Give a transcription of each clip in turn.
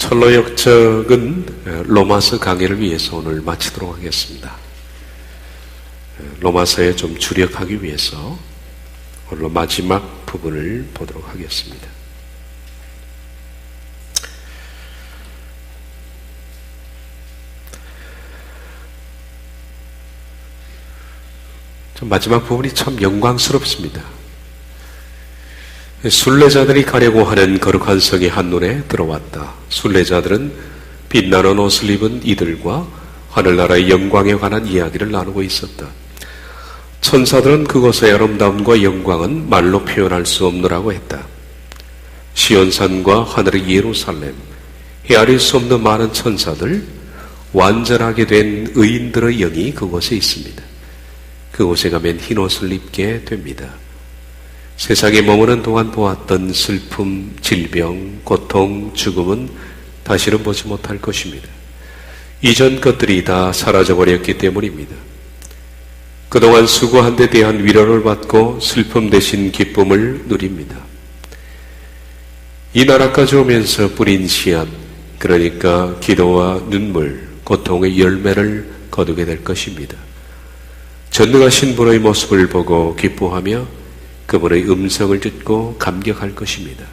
철로 역적은 로마서 강의를 위해서 오늘 마치도록 하겠습니다. 로마서에 좀 주력하기 위해서 오늘 마지막 부분을 보도록 하겠습니다. 마지막 부분이 참 영광스럽습니다. 순례자들이 가려고 하는 거룩한 성이 한눈에 들어왔다. 순례자들은 빛나는 옷을 입은 이들과 하늘나라의 영광에 관한 이야기를 나누고 있었다. 천사들은 그곳의 아름다움과 영광은 말로 표현할 수 없노라고 했다. 시온산과 하늘의 예루살렘, 헤아릴 수 없는 많은 천사들, 완전하게 된 의인들의 영이 그곳에 있습니다. 그곳에 가면 흰옷을 입게 됩니다. 세상에 머무는 동안 보았던 슬픔, 질병, 고통, 죽음은 다시는 보지 못할 것입니다. 이전 것들이 다 사라져버렸기 때문입니다. 그동안 수고한 데 대한 위로를 받고 슬픔 대신 기쁨을 누립니다. 이 나라까지 오면서 뿌린 씨앗, 그러니까 기도와 눈물, 고통의 열매를 거두게 될 것입니다. 전능하신 분의 모습을 보고 기뻐하며 그분의 음성을 듣고 감격할 것입니다.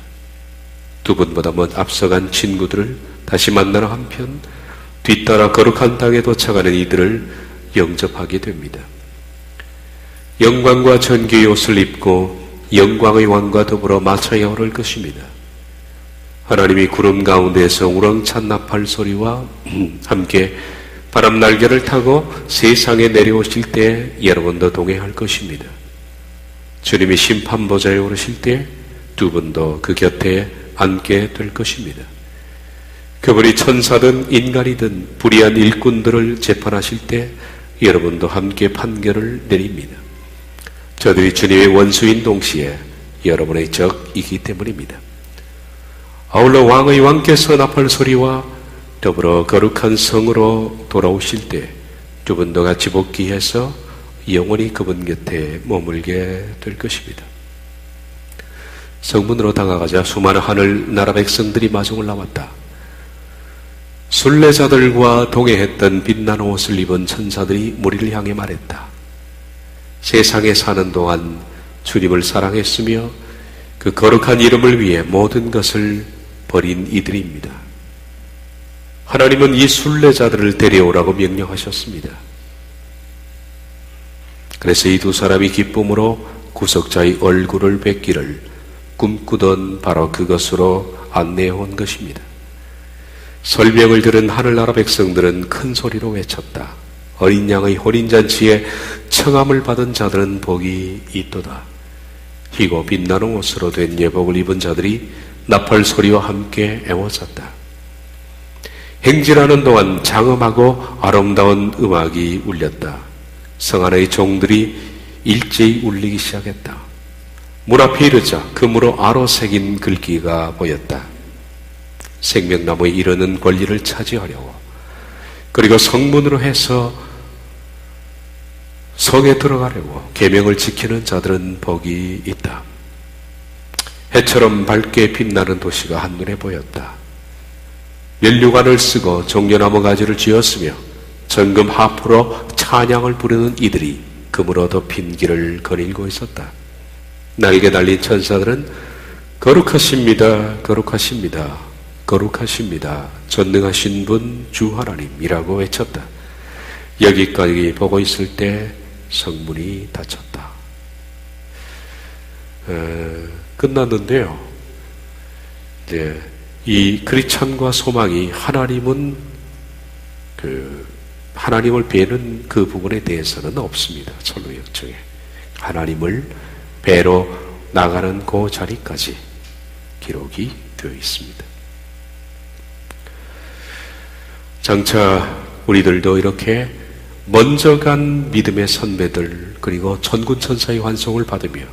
두 분보다 먼 앞서간 친구들을 다시 만나러 한편 뒤따라 거룩한 땅에 도착하는 이들을 영접하게 됩니다. 영광과 전기의 옷을 입고 영광의 왕과 더불어 마차에 오를 것입니다. 하나님이 구름 가운데에서 우렁찬 나팔 소리와 함께 바람 날개를 타고 세상에 내려오실 때 여러분도 동행할 것입니다. 주님이 심판보좌에 오르실 때 두 분도 그 곁에 앉게 될 것입니다. 그분이 천사든 인간이든 불의한 일꾼들을 재판하실 때 여러분도 함께 판결을 내립니다. 저들이 주님의 원수인 동시에 여러분의 적이기 때문입니다. 아울러 왕의 왕께서 나팔 소리와 더불어 거룩한 성으로 돌아오실 때 두 분도 같이 복귀해서 영원히 그분 곁에 머물게 될 것입니다. 성문으로 다가가자 수많은 하늘나라 백성들이 마중을 나왔다. 순례자들과 동행했던 빛나는 옷을 입은 천사들이 무리를 향해 말했다. 세상에 사는 동안 주님을 사랑했으며 그 거룩한 이름을 위해 모든 것을 버린 이들입니다. 하나님은 이 순례자들을 데려오라고 명령하셨습니다. 그래서 이 두 사람이 기쁨으로 구속자의 얼굴을 뵙기를 꿈꾸던 바로 그것으로 안내해 온 것입니다. 설명을 들은 하늘나라 백성들은 큰 소리로 외쳤다. 어린 양의 혼인잔치에 청함을 받은 자들은 복이 있도다. 희고 빛나는 옷으로 된 예복을 입은 자들이 나팔 소리와 함께 애워쌌다. 행진하는 동안 장엄하고 아름다운 음악이 울렸다. 성 안의 종들이 일제히 울리기 시작했다. 문 앞에 이르자 금으로 아로 새긴 글귀가 보였다. 생명나무에 이르는 권리를 차지하려고, 그리고 성문으로 해서 성에 들어가려고 계명을 지키는 자들은 복이 있다. 해처럼 밝게 빛나는 도시가 한눈에 보였다. 면류관을 쓰고 종려나무 가지를 쥐었으며 정금 하프로 찬양을 부르는 이들이 금으로 덮인 길을 거닐고 있었다. 날개 달린 천사들은 거룩하십니다, 거룩하십니다, 거룩하십니다, 전능하신 분 주 하나님이라고 외쳤다. 여기까지 보고 있을 때 성문이 닫혔다. 끝났는데요. 이제 이 크리스찬과 소망이 하나님을 뵈는 그 부분에 대해서는 없습니다. 철로 역정에 하나님을 뵈러 나가는 그 자리까지 기록이 되어 있습니다. 장차 우리들도 이렇게 먼저 간 믿음의 선배들, 그리고 천군천사의 환송을 받으며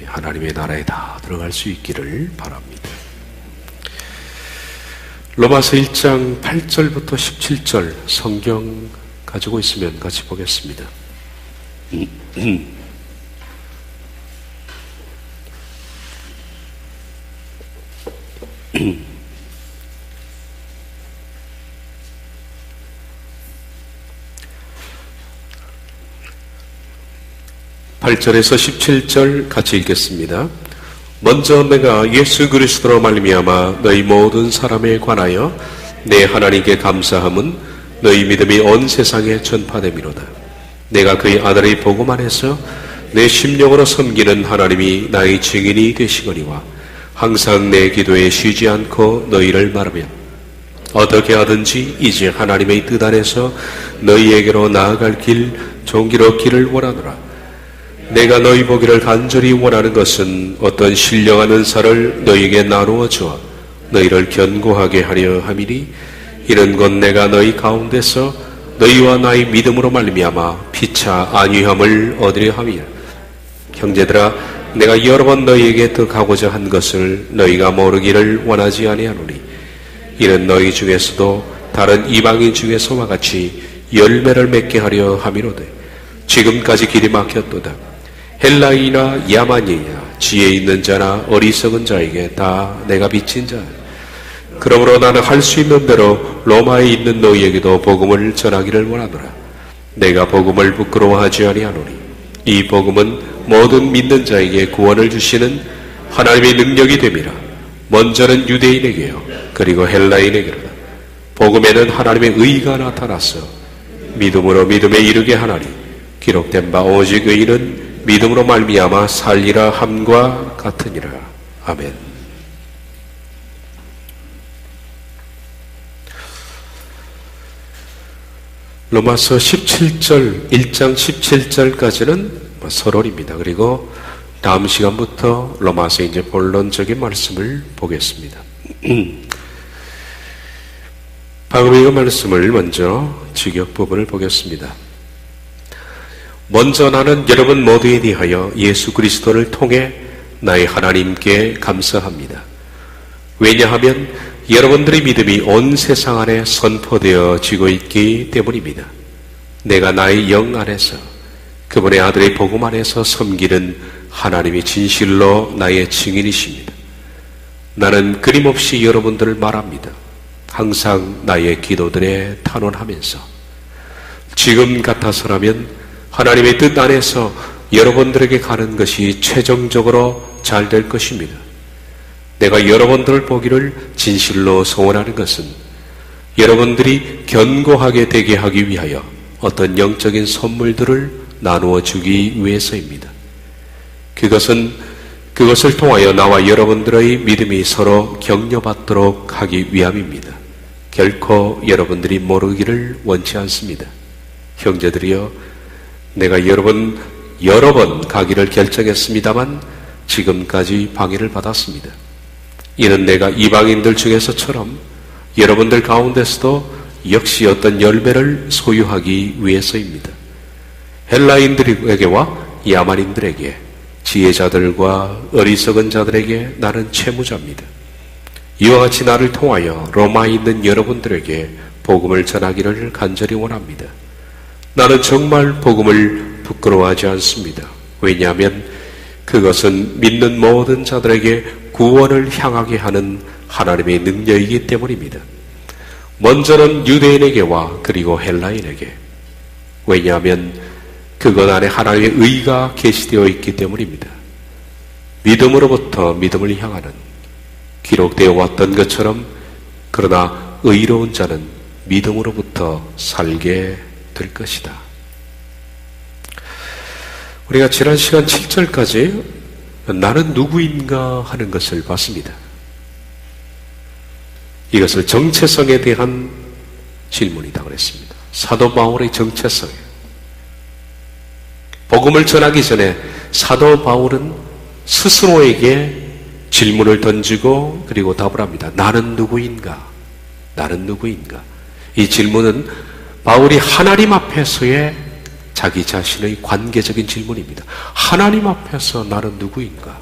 하나님의 나라에 다 들어갈 수 있기를 바랍니다. 로마서 1장 8절부터 17절 성경 가지고 있으면 같이 보겠습니다. 8절에서 17절 같이 읽겠습니다. 먼저 내가 예수 그리스도로 말미암아 너희 모든 사람에 관하여 내 하나님께 감사함은 너희 믿음이 온 세상에 전파됨이로다. 내가 그의 아들의 복음 안에서 내 심령으로 섬기는 하나님이 나의 증인이 되시거니와 항상 내 기도에 쉬지 않고 너희를 말하며 어떻게 하든지 이제 하나님의 뜻 안에서 너희에게로 나아갈 길 종기롭기를 원하노라. 내가 너희 보기를 간절히 원하는 것은 어떤 신령한 은사를 너희에게 나누어 주어 너희를 견고하게 하려 함이니 이런 건 내가 너희 가운데서 너희와 나의 믿음으로 말미암아 피차 안위함을 얻으려 함이야. 형제들아, 내가 여러 번 너희에게 더 가고자 한 것을 너희가 모르기를 원하지 아니하노니 이는 너희 중에서도 다른 이방인 중에서와 같이 열매를 맺게 하려 함이로되 지금까지 길이 막혔도다. 헬라이나 야만이나 지혜 있는 자나 어리석은 자에게 다 내가 비친 자야. 그러므로 나는 할 수 있는 대로 로마에 있는 너희에게도 복음을 전하기를 원하노라. 내가 복음을 부끄러워하지 아니하노니 이 복음은 모든 믿는 자에게 구원을 주시는 하나님의 능력이 됨이라. 먼저는 유대인에게요 그리고 헬라인에게로다. 복음에는 하나님의 의가 나타났어 믿음으로 믿음에 이르게 하나니 기록된 바 오직 의인은 믿음으로 말미암아 살리라 함과 같으니라. 아멘. 로마서 17절 1장 17절까지는 서론입니다. 그리고 다음 시간부터 로마서 이제 본론적인 말씀을 보겠습니다. 방금 이 말씀을 먼저 직역 부분을 보겠습니다. 먼저 나는 여러분 모두에 대하여 예수 그리스도를 통해 나의 하나님께 감사합니다. 왜냐하면 여러분들의 믿음이 온 세상 안에 선포되어지고 있기 때문입니다. 내가 나의 영 안에서 그분의 아들의 복음 안에서 섬기는 하나님이 진실로 나의 증인이십니다. 나는 끊임없이 여러분들을 말합니다. 항상 나의 기도들에 탄원하면서 지금 같아서라면 하나님의 뜻 안에서 여러분들에게 가는 것이 최종적으로 잘 될 것입니다. 내가 여러분들을 보기를 진실로 소원하는 것은 여러분들이 견고하게 되게 하기 위하여 어떤 영적인 선물들을 나누어 주기 위해서입니다. 그것을 통하여 나와 여러분들의 믿음이 서로 격려받도록 하기 위함입니다. 결코 여러분들이 모르기를 원치 않습니다. 형제들이여, 내가 여러 번 가기를 결정했습니다만 지금까지 방해를 받았습니다. 이는 내가 이방인들 중에서처럼 여러분들 가운데서도 역시 어떤 열매를 소유하기 위해서입니다. 헬라인들에게와 야만인들에게, 지혜자들과 어리석은 자들에게 나는 채무자입니다. 이와 같이 나를 통하여 로마에 있는 여러분들에게 복음을 전하기를 간절히 원합니다. 나는 정말 복음을 부끄러워하지 않습니다. 왜냐하면 그것은 믿는 모든 자들에게 구원을 향하게 하는 하나님의 능력이기 때문입니다. 먼저는 유대인에게와 그리고 헬라인에게. 왜냐하면 그것 안에 하나님의 의가 계시되어 있기 때문입니다. 믿음으로부터 믿음을 향하는, 기록되어 왔던 것처럼, 그러나 의로운 자는 믿음으로부터 살게 될 것이다. 우리가 지난 시간 7절까지 나는 누구인가 하는 것을 봤습니다. 이것을 정체성에 대한 질문이다 그랬습니다. 사도 바울의 정체성에, 복음을 전하기 전에 사도 바울은 스스로에게 질문을 던지고 그리고 답을 합니다. 나는 누구인가? 나는 누구인가? 이 질문은 바울이 하나님 앞에서의 자기 자신의 관계적인 질문입니다. 하나님 앞에서 나는 누구인가?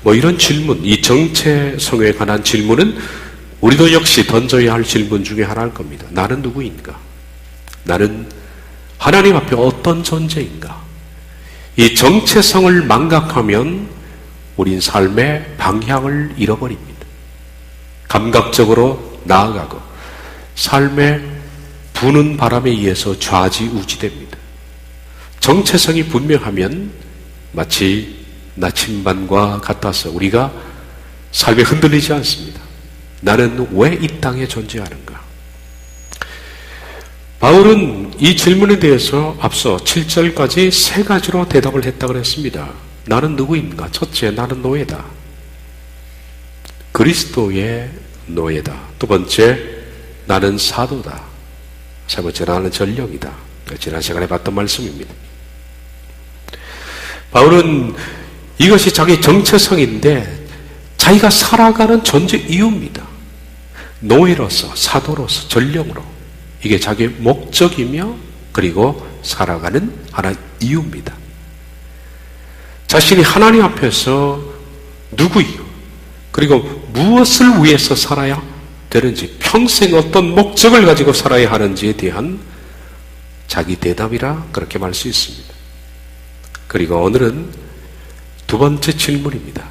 이런 질문, 이 정체성에 관한 질문은 우리도 역시 던져야 할 질문 중에 하나일 겁니다. 나는 누구인가? 나는 하나님 앞에 어떤 존재인가? 이 정체성을 망각하면 우린 삶의 방향을 잃어버립니다. 감각적으로 나아가고 삶의 부는 바람에 의해서 좌지우지됩니다. 정체성이 분명하면 마치 나침반과 같아서 우리가 삶에 흔들리지 않습니다. 나는 왜 이 땅에 존재하는가? 바울은 이 질문에 대해서 앞서 7절까지 세 가지로 대답을 했다고 했습니다. 나는 누구인가? 첫째, 나는 노예다. 그리스도의 노예다. 두 번째, 나는 사도다. 세 번째, 나는 전령이다. 지난 시간에 봤던 말씀입니다. 바울은 이것이 자기 정체성인데 자기가 살아가는 존재 이유입니다. 노예로서, 사도로서, 전령으로. 이게 자기의 목적이며 그리고 살아가는 하나의 이유입니다. 자신이 하나님 앞에서 누구이요? 그리고 무엇을 위해서 살아야 되는지, 평생 어떤 목적을 가지고 살아야 하는지에 대한 자기 대답이라 그렇게 말할 수 있습니다. 그리고 오늘은 두 번째 질문입니다.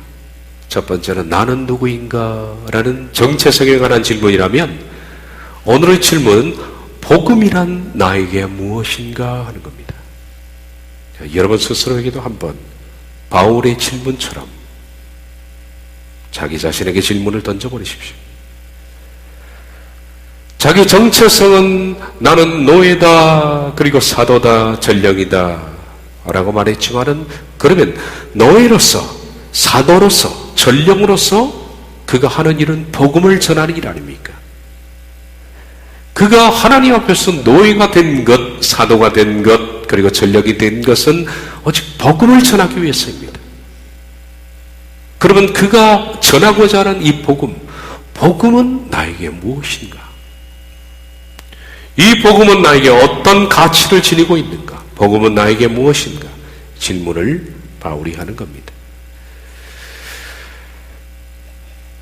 첫 번째는 나는 누구인가? 라는 정체성에 관한 질문이라면 오늘의 질문은 복음이란 나에게 무엇인가 하는 겁니다. 여러분 스스로에게도 한번 바울의 질문처럼 자기 자신에게 질문을 던져버리십시오. 자기 정체성은 나는 노예다, 그리고 사도다, 전령이다 라고 말했지만은 그러면 노예로서, 사도로서, 전령으로서 그가 하는 일은 복음을 전하는 일 아닙니까? 그가 하나님 앞에서 노예가 된 것, 사도가 된 것, 그리고 전령이 된 것은 오직 복음을 전하기 위해서입니다. 그러면 그가 전하고자 하는 이 복음은 나에게 무엇인가? 이 복음은 나에게 어떤 가치를 지니고 있는가? 복음은 나에게 무엇인가? 질문을 바울이 하는 겁니다.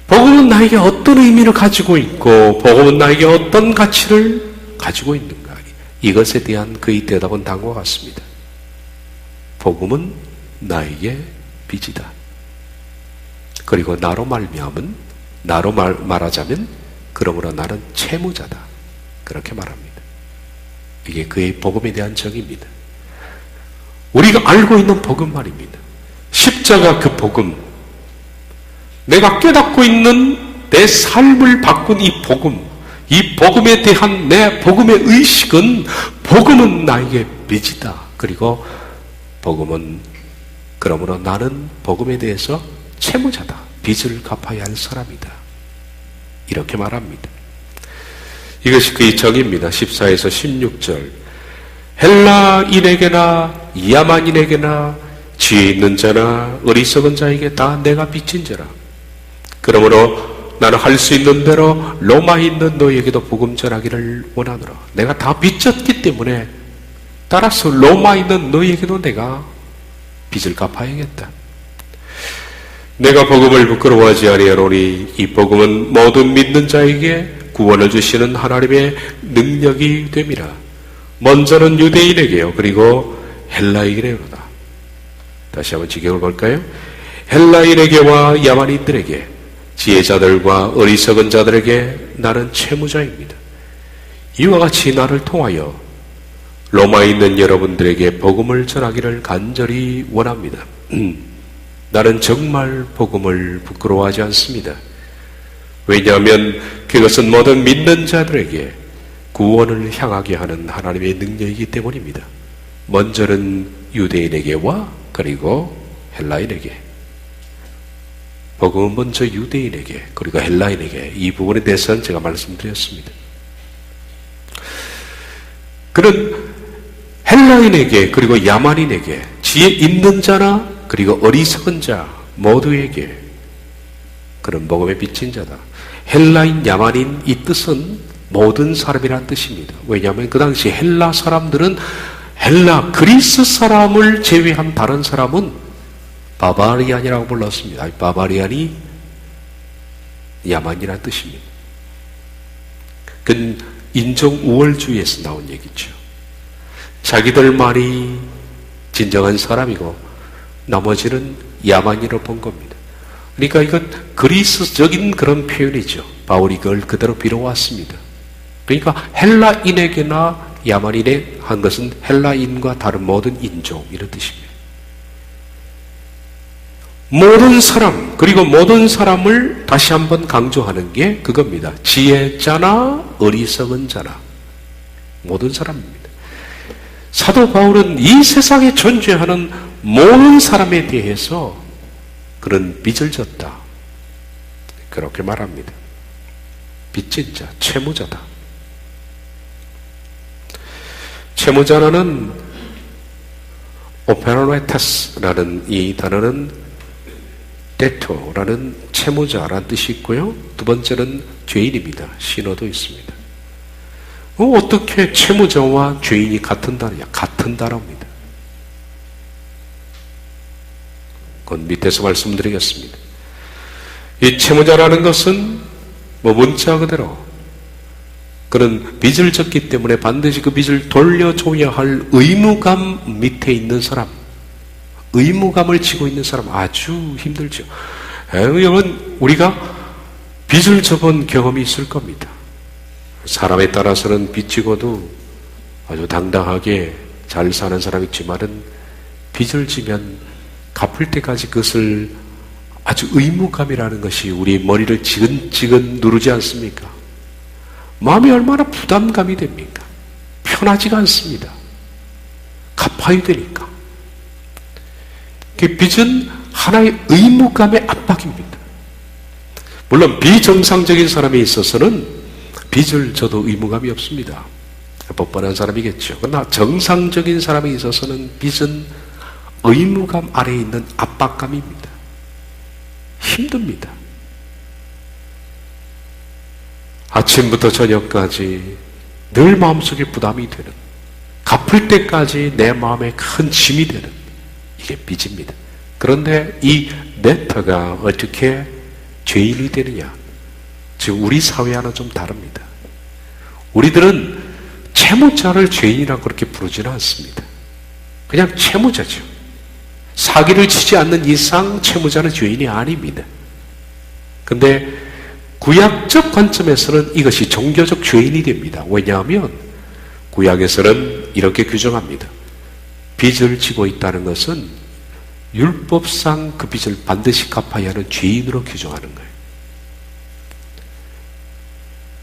복음은 나에게 어떤 의미를 가지고 있고 복음은 나에게 어떤 가치를 가지고 있는가? 이것에 대한 그의 대답은 다음과 같습니다. 복음은 나에게 빚이다. 그리고 나로 말하자면 그러므로 나는 채무자다. 그렇게 말합니다. 이게 그의 복음에 대한 정의입니다. 우리가 알고 있는 복음 말입니다. 십자가 그 복음, 내가 깨닫고 있는 내 삶을 바꾼 이 복음에 대한 내 복음의 의식은 복음은 나에게 빚이다. 그리고 복음은 그러므로 나는 복음에 대해서 채무자다. 빚을 갚아야 할 사람이다. 이렇게 말합니다. 이것이 그의 정의입니다. 14에서 16절. 헬라인에게나 야만인에게나 지혜 있는 자나 어리석은 자에게 다 내가 빚진 자라. 그러므로 나는 할 수 있는 대로 로마에 있는 너에게도 복음 전하기를 원하노라. 내가 다 빚졌기 때문에 따라서 로마에 있는 너에게도 내가 빚을 갚아야겠다. 내가 복음을 부끄러워하지 아니하노니 이 복음은 모든 믿는 자에게 구원을 주시는 하나님의 능력이 됨이라. 먼저는 유대인에게요, 그리고 헬라인에게로다. 다시 한번 직역을 볼까요? 헬라인에게와 야만인들에게, 지혜자들과 어리석은 자들에게 나는 채무자입니다. 이와 같이 나를 통하여 로마에 있는 여러분들에게 복음을 전하기를 간절히 원합니다. 나는 정말 복음을 부끄러워하지 않습니다. 왜냐하면 그것은 모든 믿는 자들에게 구원을 향하게 하는 하나님의 능력이기 때문입니다. 먼저는 유대인에게와 그리고 헬라인에게. 복음은 먼저 유대인에게 그리고 헬라인에게, 이 부분에 대해서는 제가 말씀드렸습니다. 그런 헬라인에게 그리고 야만인에게, 지혜 있는 자나 그리고 어리석은 자 모두에게 그런 복음에 빚진 자다. 헬라인, 야만인, 이 뜻은 모든 사람이라는 뜻입니다. 왜냐하면 그 당시 헬라 사람들은 그리스 사람을 제외한 다른 사람은 바바리안이라고 불렀습니다. 바바리안이 야만이라는 뜻입니다. 그건 인종 우월주의에서 나온 얘기죠. 자기들만이 진정한 사람이고 나머지는 야만이로 본 겁니다. 그러니까 이건 그리스적인 그런 표현이죠. 바울이 그걸 그대로 빌어왔습니다. 그러니까 헬라인에게나 야만인에 한 것은 헬라인과 다른 모든 인종, 이런 뜻입니다. 모든 사람, 그리고 모든 사람을 다시 한번 강조하는 게 그겁니다. 지혜자나 어리석은 자나 모든 사람입니다. 사도 바울은 이 세상에 존재하는 모든 사람에 대해서 그런 빚을 졌다, 그렇게 말합니다. 빚진 자, 채무자다. 채무자라는 오페라노에타스라는 이 단어는 데토라는 채무자라는 뜻이 있고요. 두 번째는 죄인입니다. 신어도 있습니다. 어떻게 채무자와 죄인이 같은 단어냐? 같은 단어입니다. 그건 밑에서 말씀드리겠습니다. 이 채무자라는 것은 문자 그대로 그런 빚을 졌기 때문에 반드시 그 빚을 돌려줘야 할 의무감 밑에 있는 사람, 의무감을 지고 있는 사람 아주 힘들죠. 여러분, 우리가 빚을 져본 경험이 있을 겁니다. 사람에 따라서는 빚 지고도 아주 당당하게 잘 사는 사람이 있지만은 빚을 지면 갚을 때까지 그것을 아주 의무감이라는 것이 우리 머리를 지근지근 누르지 않습니까? 마음이 얼마나 부담감이 됩니까? 편하지가 않습니다. 갚아야 되니까. 그 빚은 하나의 의무감의 압박입니다. 물론 비정상적인 사람에 있어서는 빚을 져도 의무감이 없습니다. 뻔뻔한 사람이겠죠. 그러나 정상적인 사람에 있어서는 빚은 의무감 아래에 있는 압박감입니다. 힘듭니다. 아침부터 저녁까지 늘 마음속에 부담이 되는, 갚을 때까지 내 마음에 큰 짐이 되는 이게 빚입니다. 그런데 이 데터가 어떻게 죄인이 되느냐? 지금 우리 사회와는 좀 다릅니다. 우리들은 채무자를 죄인이라고 그렇게 부르지는 않습니다. 그냥 채무자죠. 사기를 치지 않는 이상 채무자는 죄인이 아닙니다. 근데 구약적 관점에서는 이것이 종교적 죄인이 됩니다. 왜냐하면 구약에서는 이렇게 규정합니다. 빚을 지고 있다는 것은 율법상 그 빚을 반드시 갚아야 하는 죄인으로 규정하는 거예요.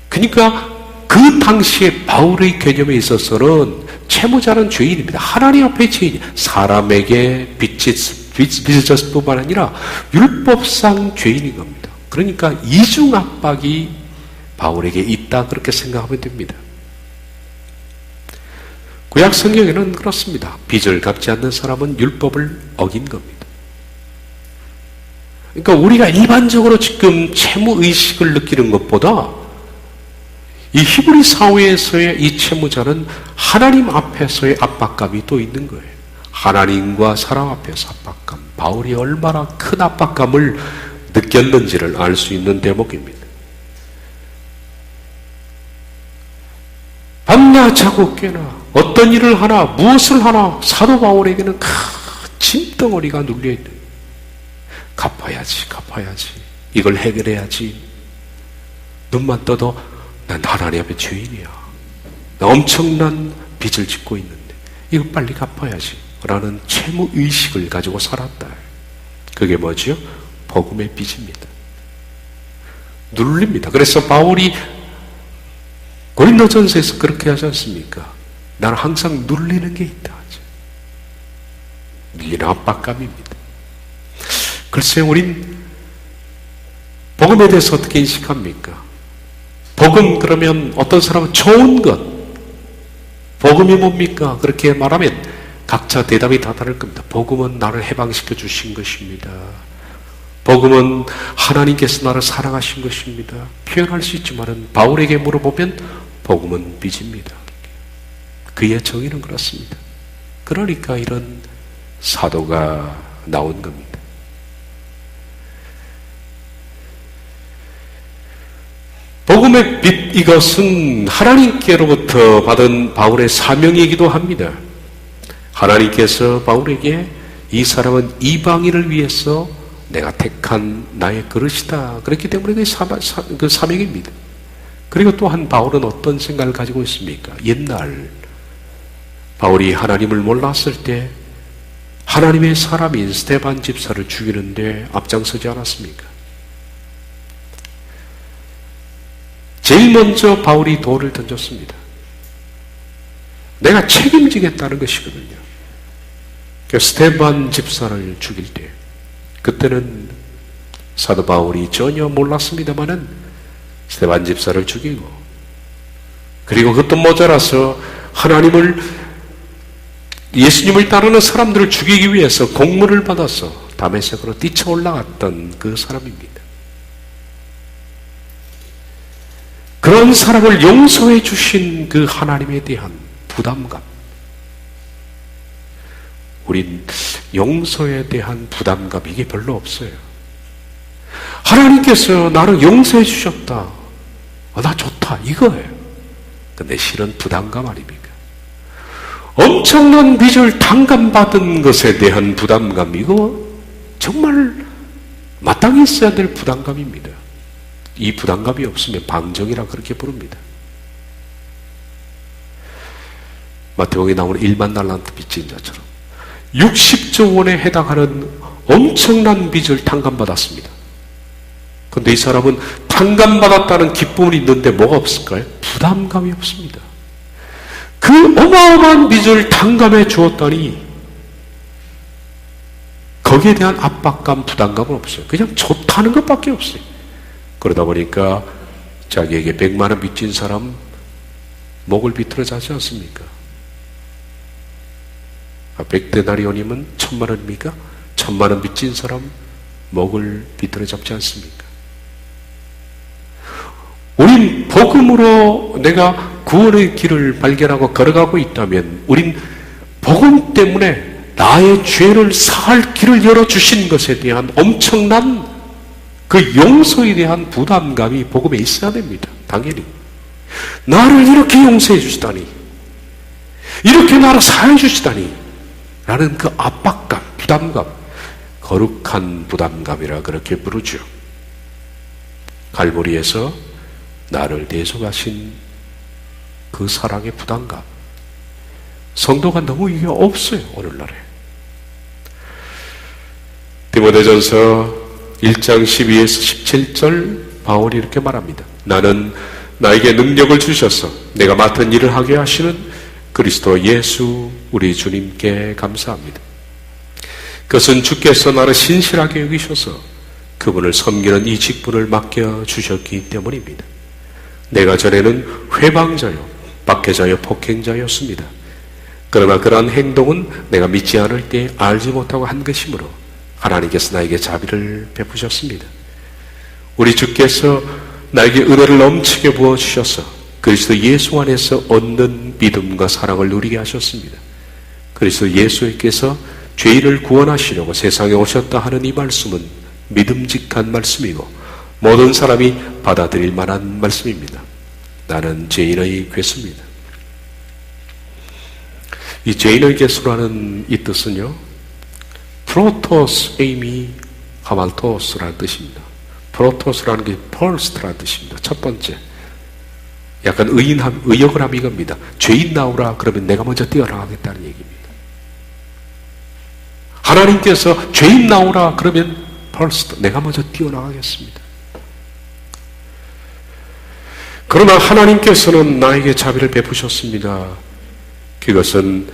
그러니까 그 당시에 바울의 개념에 있어서는 채무자는 죄인입니다. 하나님 앞에 죄인이, 사람에게 빚을 졌을 뿐만 아니라 율법상 죄인인 겁니다. 그러니까 이중 압박이 바울에게 있다, 그렇게 생각하면 됩니다. 구약 성경에는 그렇습니다. 빚을 갚지 않는 사람은 율법을 어긴 겁니다. 그러니까 우리가 일반적으로 지금 채무의식을 느끼는 것보다 이 히브리 사회에서의 이 채무자는 하나님 앞에서의 압박감이 또 있는 거예요. 하나님과 사람 앞에서 압박감. 바울이 얼마나 큰 압박감을 느꼈는지를 알 수 있는 대목입니다. 밤낮 자고 깨나 어떤 일을 하나 무엇을 하나 사도 바울에게는 큰 짐덩어리가 눌려있는, 갚아야지 이걸 해결해야지. 눈만 떠도 난 하나님 앞에 죄인이야, 나 엄청난 빚을 짓고 있는데 이거 빨리 갚아야지 라는 채무의식을 가지고 살았다. 그게 뭐지요? 복음의 빚입니다. 눌립니다. 그래서 바울이 고린도전서에서 그렇게 하지 않습니까? 나는 항상 눌리는 게 있다. 눌리는 압박감입니다. 글쎄, 우린 복음에 대해서 어떻게 인식합니까? 복음 그러면 어떤 사람은 좋은 것, 복음이 뭡니까? 그렇게 말하면 각자 대답이 다 다를 겁니다. 복음은 나를 해방시켜 주신 것입니다. 복음은 하나님께서 나를 사랑하신 것입니다. 표현할 수 있지만 바울에게 물어보면 복음은 빚입니다. 그의 정의는 그렇습니다. 그러니까 이런 사도가 나온 겁니다. 복음의 빚, 이것은 하나님께로부터 받은 바울의 사명이기도 합니다. 하나님께서 바울에게 이 사람은 이방인을 위해서 내가 택한 나의 그릇이다, 그렇기 때문에 그 사명입니다. 그리고 또한 바울은 어떤 생각을 가지고 있습니까? 옛날 바울이 하나님을 몰랐을 때 하나님의 사람인 스데반 집사를 죽이는데 앞장서지 않았습니까? 제일 먼저 바울이 돌을 던졌습니다. 내가 책임지겠다는 것이거든요. 스데반 집사를 죽일 때, 그때는 사도 바울이 전혀 몰랐습니다마는 스데반 집사를 죽이고, 그리고 그것도 모자라서 예수님을 따르는 사람들을 죽이기 위해서 공문을 받아서 다메섹으로 뛰쳐 올라갔던 그 사람입니다. 그런 사람을 용서해 주신 그 하나님에 대한 부담감, 우린 용서에 대한 부담감, 이게 별로 없어요. 하나님께서 나를 용서해 주셨다, 나 좋다, 이거예요. 근데 실은 부담감 아닙니까? 엄청난 빚을 탕감받은 것에 대한 부담감, 이거 정말 마땅히 있어야 될 부담감입니다. 이 부담감이 없으면 방정이라 그렇게 부릅니다. 마태복음에 나오는 1만 달란트 빚진 자처럼 60조 원에 해당하는 엄청난 빚을 탕감받았습니다. 그런데 이 사람은 탕감받았다는 기쁨은 있는데 뭐가 없을까요? 부담감이 없습니다. 그 어마어마한 빚을 탕감해 주었다니 거기에 대한 압박감, 부담감은 없어요. 그냥 좋다는 것밖에 없어요. 그러다 보니까 자기에게 100만 원 빚진 사람 목을 비틀어 자지 않습니까? 100데나리온이면 1000만 원입니까? 1000만 원 빚진 사람 목을 비틀어 잡지 않습니까? 우린 복음으로 내가 구원의 길을 발견하고 걸어가고 있다면 우린 복음 때문에 나의 죄를 사할 길을 열어주신 것에 대한 엄청난 그 용서에 대한 부담감이 복음에 있어야 됩니다. 당연히. 나를 이렇게 용서해 주시다니, 이렇게 나를 사해 주시다니 라는 그 압박감, 부담감, 거룩한 부담감이라 그렇게 부르죠. 갈보리에서 나를 대속하신 그 사랑의 부담감, 성도가 너무 이게 없어요, 오늘날에. 디모데전서 1장 12에서 17절 바울이 이렇게 말합니다. 나는 나에게 능력을 주셔서 내가 맡은 일을 하게 하시는 그리스도 예수 우리 주님께 감사합니다. 그것은 주께서 나를 신실하게 여기셔서 그분을 섬기는 이 직분을 맡겨주셨기 때문입니다. 내가 전에는 회방자요 박해자요 폭행자였습니다. 그러나 그러한 행동은 내가 믿지 않을 때 알지 못하고 한 것이므로 하나님께서 나에게 자비를 베푸셨습니다. 우리 주께서 나에게 은혜를 넘치게 부어주셔서 그리스도 예수 안에서 얻는 믿음과 사랑을 누리게 하셨습니다. 그리스도 예수께서 죄인을 구원하시려고 세상에 오셨다 하는 이 말씀은 믿음직한 말씀이고 모든 사람이 받아들일 만한 말씀입니다. 나는 죄인의 괴수입니다. 이 죄인의 괴수라는 이 뜻은요, 프로토스 에이미 하말토스라는 뜻입니다. 프로토스라는 게 퍼스트라는 뜻입니다. 첫 번째, 약간 의역을 하면 이겁니다. 죄인 나오라 그러면 내가 먼저 뛰어나가겠다는 얘기입니다. 하나님께서 죄인 나오라 그러면 퍼스트, 내가 먼저 뛰어나가겠습니다. 그러나 하나님께서는 나에게 자비를 베푸셨습니다. 그것은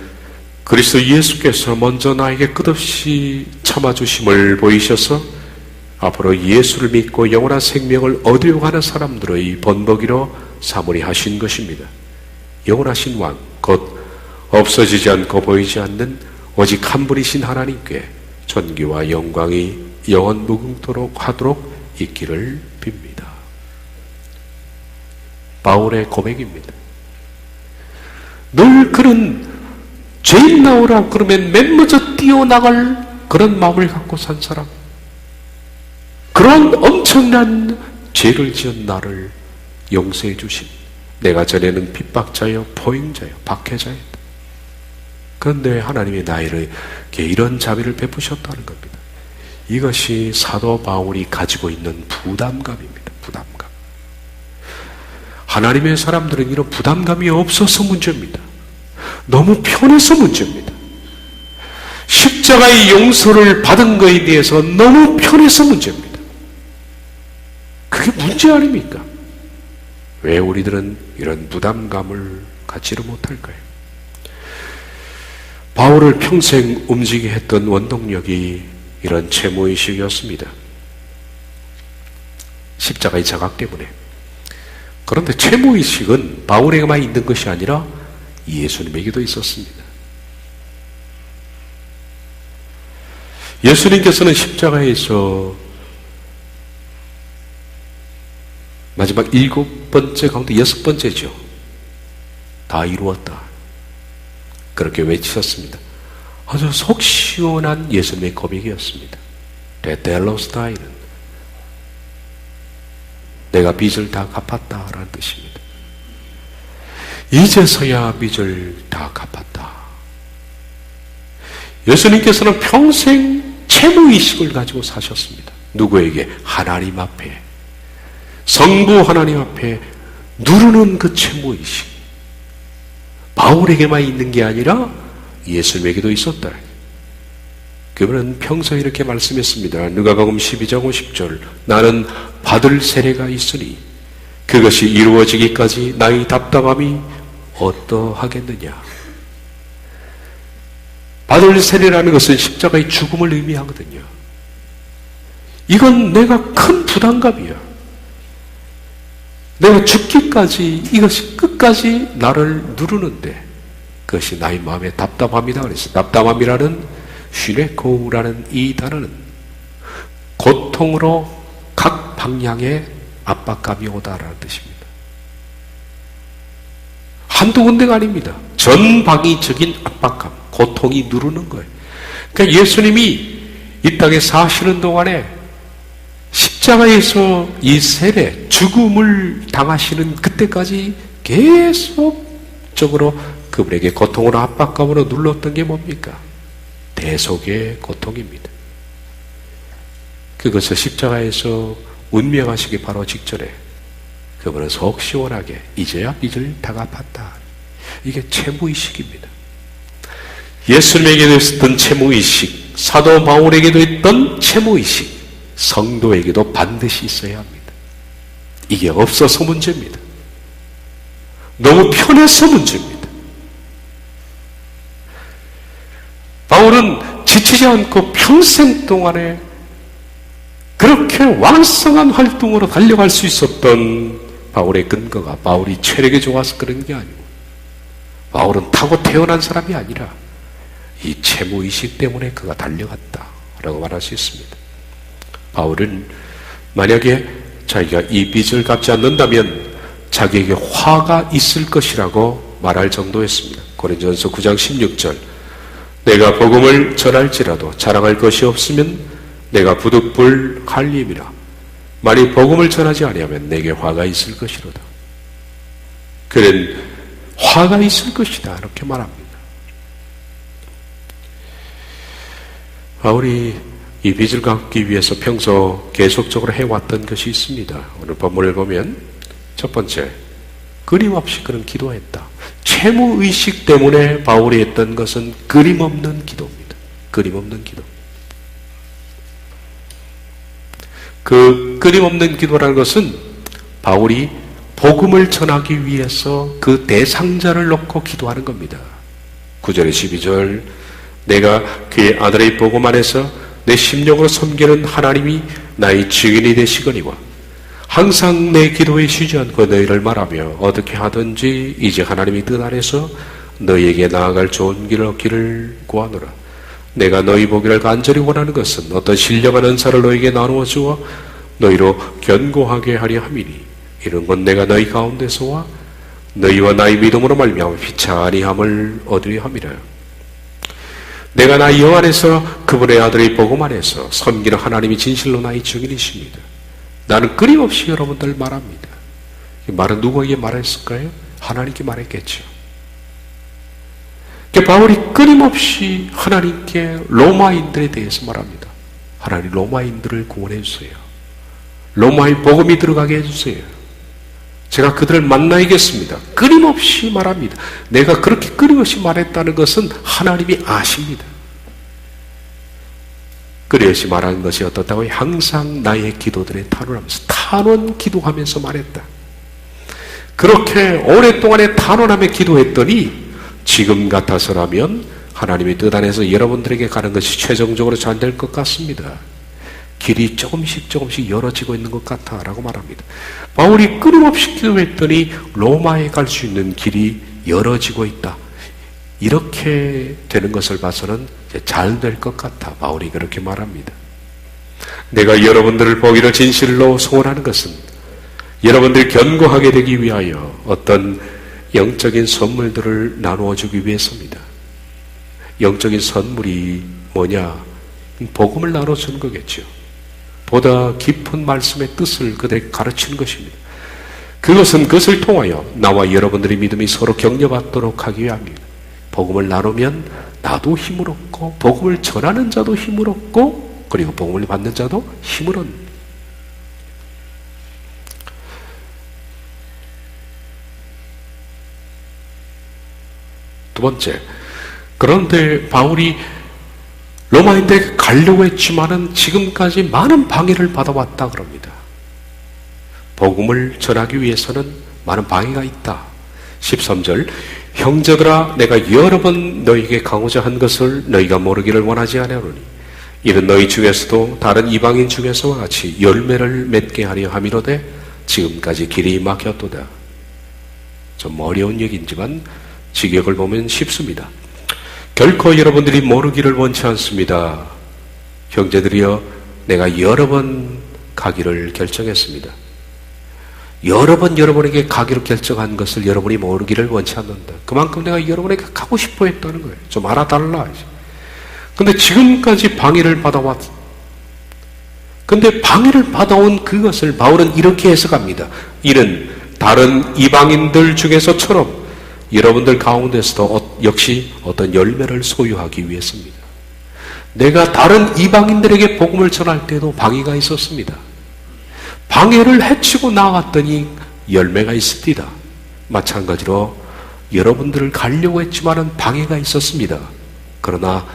그리스도 예수께서 먼저 나에게 끝없이 참아주심을 보이셔서 앞으로 예수를 믿고 영원한 생명을 얻으려고 하는 사람들의 번복이로 삼으리 하신 것입니다. 영원하신 왕, 곧 없어지지 않고 보이지 않는 오직 한 분이신 하나님께 존귀와 영광이 영원 무궁토록 하도록 있기를 빕니다. 바울의 고백입니다. 늘 그는 죄인 나오라 그러면 맨 먼저 뛰어나갈 그런 마음을 갖고 산 사람, 그런 엄청난 죄를 지은 나를 용서해 주신, 내가 전에는 핍박자여 포행자여 박해자였다. 그런데 하나님이 나에게 이런 자비를 베푸셨다는 겁니다. 이것이 사도 바울이 가지고 있는 부담감입니다. 부담감. 하나님의 사람들은 이런 부담감이 없어서 문제입니다. 너무 편해서 문제입니다. 십자가의 용서를 받은 것에 대해서 너무 편해서 문제입니다. 그게 문제 아닙니까? 왜 우리들은 이런 부담감을 갖지를 못할까요? 바울을 평생 움직이게 했던 원동력이 이런 채무의식이었습니다. 십자가의 자각 때문에. 그런데 채무의식은 바울에게만 있는 것이 아니라 예수님에게도 있었습니다. 예수님께서는 십자가에서 마지막 7번째 가운데 6번째죠. 다 이루었다. 그렇게 외치셨습니다. 아주 속 시원한 예수님의 고백이었습니다. 데텔로스타이는 내가 빚을 다 갚았다라는 뜻입니다. 이제서야 빚을 다 갚았다. 예수님께서는 평생 채무의식을 가지고 사셨습니다. 누구에게? 하나님 앞에. 성부 하나님 앞에 누르는 그 채무의식. 바울에게만 있는 게 아니라 예수님에게도 있었다. 그분은 평소에 이렇게 말씀했습니다. 누가복음 12장 50절 나는 받을 세례가 있으니 그것이 이루어지기까지 나의 답답함이 어떠하겠느냐. 받을 세례라는 것은 십자가의 죽음을 의미하거든요. 이건 내가 큰 부담감이야. 내가 죽기까지 이것이 끝까지 나를 누르는데 그것이 나의 마음의 답답함이다 그랬어요. 답답함이라는 슈레코우라는 이 단어는 고통으로 각 방향에 압박감이 오다라는 뜻입니다. 한두 군데가 아닙니다. 전방위적인 압박감, 고통이 누르는 거예요. 그러니까 예수님이 이 땅에 사시는 동안에 십자가에서 이 세례, 죽음을 당하시는 그때까지 계속적으로 그분에게 고통으로 압박감으로 눌렀던 게 뭡니까? 대속의 고통입니다. 그것을 십자가에서 운명하시기 바로 직전에 그분은 속 시원하게 이제야 빚을 다 갚았다. 이게 채무의식입니다. 예수님에게도 있었던 채무의식, 사도 바울에게도 있던 채무의식, 성도에게도 반드시 있어야 합니다. 이게 없어서 문제입니다. 너무 편해서 문제입니다. 바울은 지치지 않고 평생 동안에 그렇게 왕성한 활동으로 달려갈 수 있었던 바울의 근거가 바울이 체력이 좋아서 그런 게 아니고 바울은 타고 태어난 사람이 아니라 이 채무의식 때문에 그가 달려갔다라고 말할 수 있습니다. 바울은 만약에 자기가 이 빚을 갚지 않는다면 자기에게 화가 있을 것이라고 말할 정도였습니다. 고린도전서 9장 16절 내가 복음을 전할지라도 자랑할 것이 없으면 내가 부득불 할림이라 만일 복음을 전하지 아니하면 내게 화가 있을 것이로다. 그는 화가 있을 것이다 이렇게 말합니다. 바울이 이 빚을 갚기 위해서 평소 계속적으로 해왔던 것이 있습니다. 오늘 본문을 보면 첫 번째, 끊임없이 그는 기도했다. 채무의식 때문에 바울이 했던 것은 끊임없는 기도입니다. 끊임없는 기도. 그 끊임없는 기도라는 것은 바울이 복음을 전하기 위해서 그 대상자를 놓고 기도하는 겁니다. 9절에 12절 내가 그의 아들의 복음 안에서 내 심령으로 섬기는 하나님이 나의 증인이 되시거니와 항상 내 기도에 쉬지 않고 너희를 말하며 어떻게 하든지 이제 하나님의 뜻 안에서 너희에게 나아갈 좋은 길을 얻기를 구하노라. 내가 너희 보기를 간절히 원하는 것은 어떤 신령한 은사를 너희에게 나누어 주어 너희로 견고하게 하려 함이니 이런 건 내가 너희 가운데서와 너희와 나의 믿음으로 말미암아 비차리함을 얻으려 함이라. 내가 나 영 안에서 그분의 아들의 복음 안에서 섬기는 하나님이 진실로 나의 증인이십니다. 나는 끊임없이 여러분들 말합니다. 이 말은 누구에게 말했을까요? 하나님께 말했겠죠. 바울이 끊임없이 하나님께 로마인들에 대해서 말합니다. 하나님 로마인들을 구원해 주세요. 로마의 복음이 들어가게 해주세요. 제가 그들을 만나야겠습니다. 끊임없이 말합니다. 내가 그렇게 끊임없이 말했다는 것은 하나님이 아십니다. 그리하시 말하는 것이 어떻다고? 항상 나의 기도들에 탄원하면서 기도하면서 말했다. 그렇게 오랫동안에 탄원하며 기도했더니 지금 같아서라면 하나님의 뜻 안에서 여러분들에게 가는 것이 최종적으로 잘 될 것 같습니다. 길이 조금씩 열어지고 있는 것 같아 라고 말합니다. 바울이 끊임없이 기도했더니 로마에 갈 수 있는 길이 열어지고 있다. 이렇게 되는 것을 봐서는 잘 될 것 같아. 바울이 그렇게 말합니다. 내가 여러분들을 보기를 진실로 소원하는 것은 여러분들이 견고하게 되기 위하여 어떤 영적인 선물들을 나누어 주기 위해서입니다. 영적인 선물이 뭐냐? 복음을 나눠주는 거겠죠. 보다 깊은 말씀의 뜻을 그들에게 가르치는 것입니다. 그것을 통하여 나와 여러분들의 믿음이 서로 격려받도록 하기 위함입니다. 복음을 나누면 나도 힘을 얻고 복음을 전하는 자도 힘을 얻고 그리고 복음을 받는 자도 힘을 얻는. 두 번째, 그런데 바울이 로마인들에게 가려고 했지만은 지금까지 많은 방해를 받아왔다 그럽니다. 복음을 전하기 위해서는 많은 방해가 있다. 13절, 형제들아 내가 여러 번 너희에게 가고자 한 것을 너희가 모르기를 원하지 아니하노니 이는 너희 중에서도 다른 이방인 중에서와 같이 열매를 맺게 하려 함이로되 지금까지 길이 막혔도다. 좀 어려운 얘기지만 직역을 보면 쉽습니다. 결코 여러분들이 모르기를 원치 않습니다. 형제들이여 내가 여러 번 가기를 결정했습니다. 여러 번 여러분에게 가기로 결정한 것을 여러분이 모르기를 원치 않는다. 그만큼 내가 여러분에게 가고 싶어 했다는 거예요. 좀 알아달라. 근데 지금까지 방해를 받아왔. 근데 방해를 받아온 그것을 바울은 이렇게 해석합니다. 이는 다른 이방인들 중에서처럼 여러분들 가운데서도 역시 어떤 열매를 소유하기 위해서입니다. 내가 다른 이방인들에게 복음을 전할 때도 방해가 있었습니다. 방해를 해치고 나아갔더니 열매가 있습니다. 마찬가지로 여러분들을 가려고 했지만은 방해가 있었습니다. 그러나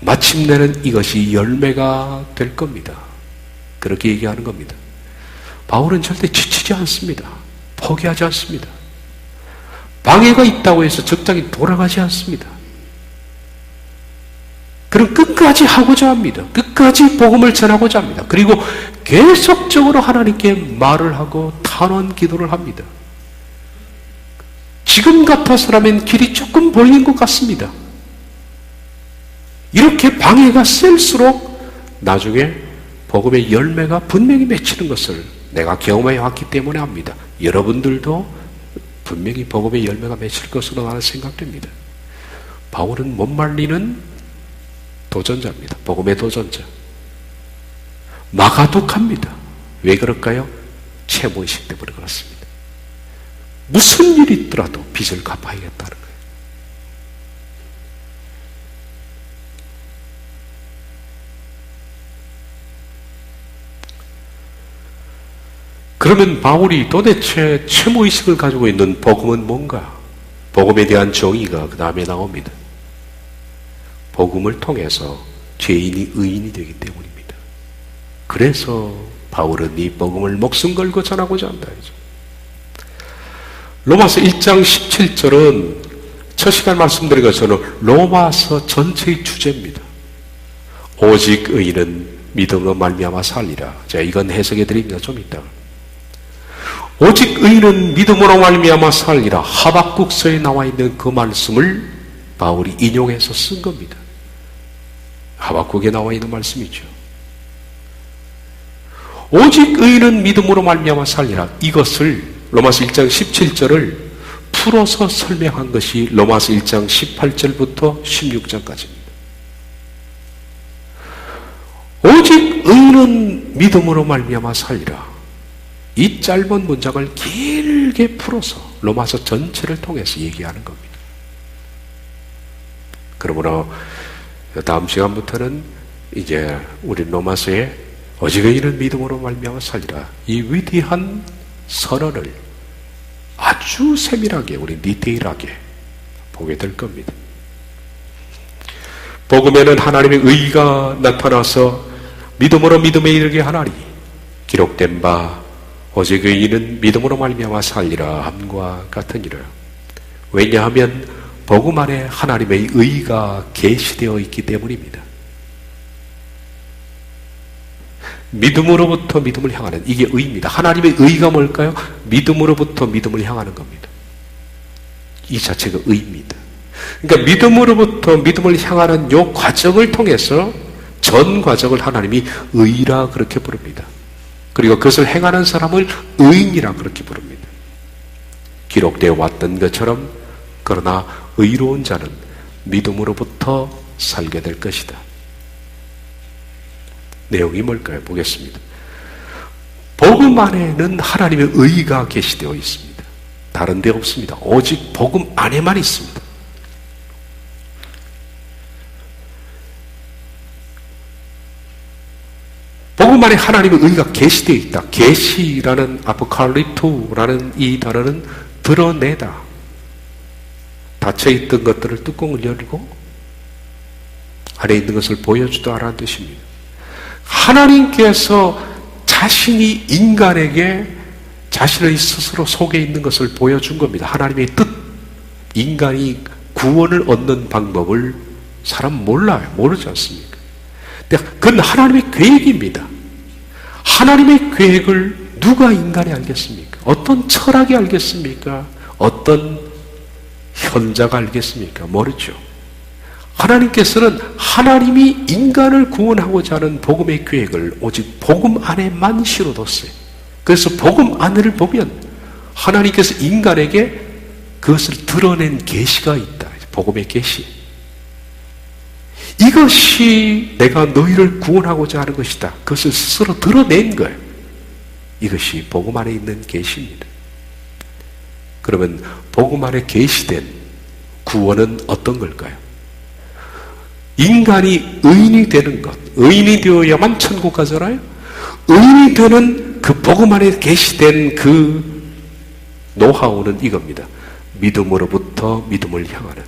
마침내는 이것이 열매가 될 겁니다. 그렇게 얘기하는 겁니다. 바울은 절대 지치지 않습니다. 포기하지 않습니다. 방해가 있다고 해서 적당히 돌아가지 않습니다. 그럼 끝까지 하고자 합니다. 끝까지 복음을 전하고자 합니다. 그리고 계속적으로 하나님께 말을 하고 탄원 기도를 합니다. 지금 같아서라면 길이 조금 벌린 것 같습니다. 이렇게 방해가 셀수록 나중에 복음의 열매가 분명히 맺히는 것을 내가 경험해 왔기 때문에 합니다. 여러분들도 분명히 복음의 열매가 맺힐 것으로 나는 생각됩니다. 바울은 못 말리는 도전자입니다. 복음의 도전자. 마가독합니다. 왜 그럴까요? 채무의식 때문에 그렇습니다. 무슨 일이 있더라도 빚을 갚아야겠다는 거예요. 그러면 바울이 도대체 채무의식을 가지고 있는 복음은 뭔가? 복음에 대한 정의가 그 다음에 나옵니다. 복음을 통해서 죄인이 의인이 되기 때문입니다. 그래서 바울은 이 복음을 목숨 걸고 전하고자 한다. 로마서 1장 17절은 첫 시간 말씀드린 것처럼 로마서 전체의 주제입니다. 오직 의인은 믿음으로 말미암아 살리라. 자, 이건 해석해 드립니다. 좀 이따. 오직 의인은 믿음으로 말미암아 살리라. 하박국서에 나와 있는 그 말씀을 바울이 인용해서 쓴 겁니다. 하박국에 나와 있는 말씀이죠. 오직 의인은 믿음으로 말미암아 살리라. 이것을 로마서 1장 17절을 풀어서 설명한 것이 로마서 1장 18절부터 16절까지입니다. 오직 의인은 믿음으로 말미암아 살리라. 이 짧은 문장을 길게 풀어서 로마서 전체를 통해서 얘기하는 겁니다. 그러므로 다음 시간부터는 이제 우리 로마서에 오직 의인은 믿음으로 말미암아 살리라. 이 위대한 선언을 아주 세밀하게 우리 디테일하게 보게 될 겁니다. 복음에는 하나님의 의가 나타나서 믿음으로 믿음에 이르게 하나니 기록된 바 오직 의인은 믿음으로 말미암아 살리라 함과 같으니라. 왜냐하면 복음 안에 하나님의 의가 계시되어 있기 때문입니다. 믿음으로부터 믿음을 향하는, 이게 의입니다. 하나님의 의가 뭘까요? 믿음으로부터 믿음을 향하는 겁니다. 이 자체가 의입니다. 그러니까 믿음으로부터 믿음을 향하는 이 과정을 통해서 전 과정을 하나님이 의라 그렇게 부릅니다. 그리고 그것을 행하는 사람을 의인이라 그렇게 부릅니다. 기록되어 왔던 것처럼 그러나 의로운 자는 믿음으로부터 살게 될 것이다. 내용이 뭘까요? 보겠습니다. 복음 안에는 하나님의 의가 계시되어 있습니다. 다른 데 없습니다. 오직 복음 안에만 있습니다. 복음 안에 하나님의 의가 계시되어 있다. 계시라는 아포칼리토라는 이 단어는 드러내다. 닫혀있던 것들을 뚜껑을 열고 안에 있는 것을 보여주다라는 뜻입니다. 하나님께서 자신이 인간에게 자신의 스스로 속에 있는 것을 보여준 겁니다. 하나님의 뜻, 인간이 구원을 얻는 방법을 사람 몰라요. 모르지 않습니까? 그건 하나님의 계획입니다. 하나님의 계획을 누가 인간이 알겠습니까? 어떤 철학이 알겠습니까? 어떤 현자가 알겠습니까? 모르죠. 하나님께서는 하나님이 인간을 구원하고자 하는 복음의 계획을 오직 복음 안에만 실어뒀어요. 그래서 복음 안을 보면 하나님께서 인간에게 그것을 드러낸 계시가 있다. 복음의 계시. 이것이 내가 너희를 구원하고자 하는 것이다. 그것을 스스로 드러낸 거예요. 이것이 복음 안에 있는 계시입니다. 그러면 복음 안에 계시된 구원은 어떤 걸까요? 인간이 의인이 되는 것, 의인이 되어야만 천국 가잖아요. 의인이 되는 그 복음 안에 계시된 그 노하우는 이겁니다. 믿음으로부터 믿음을 향하는.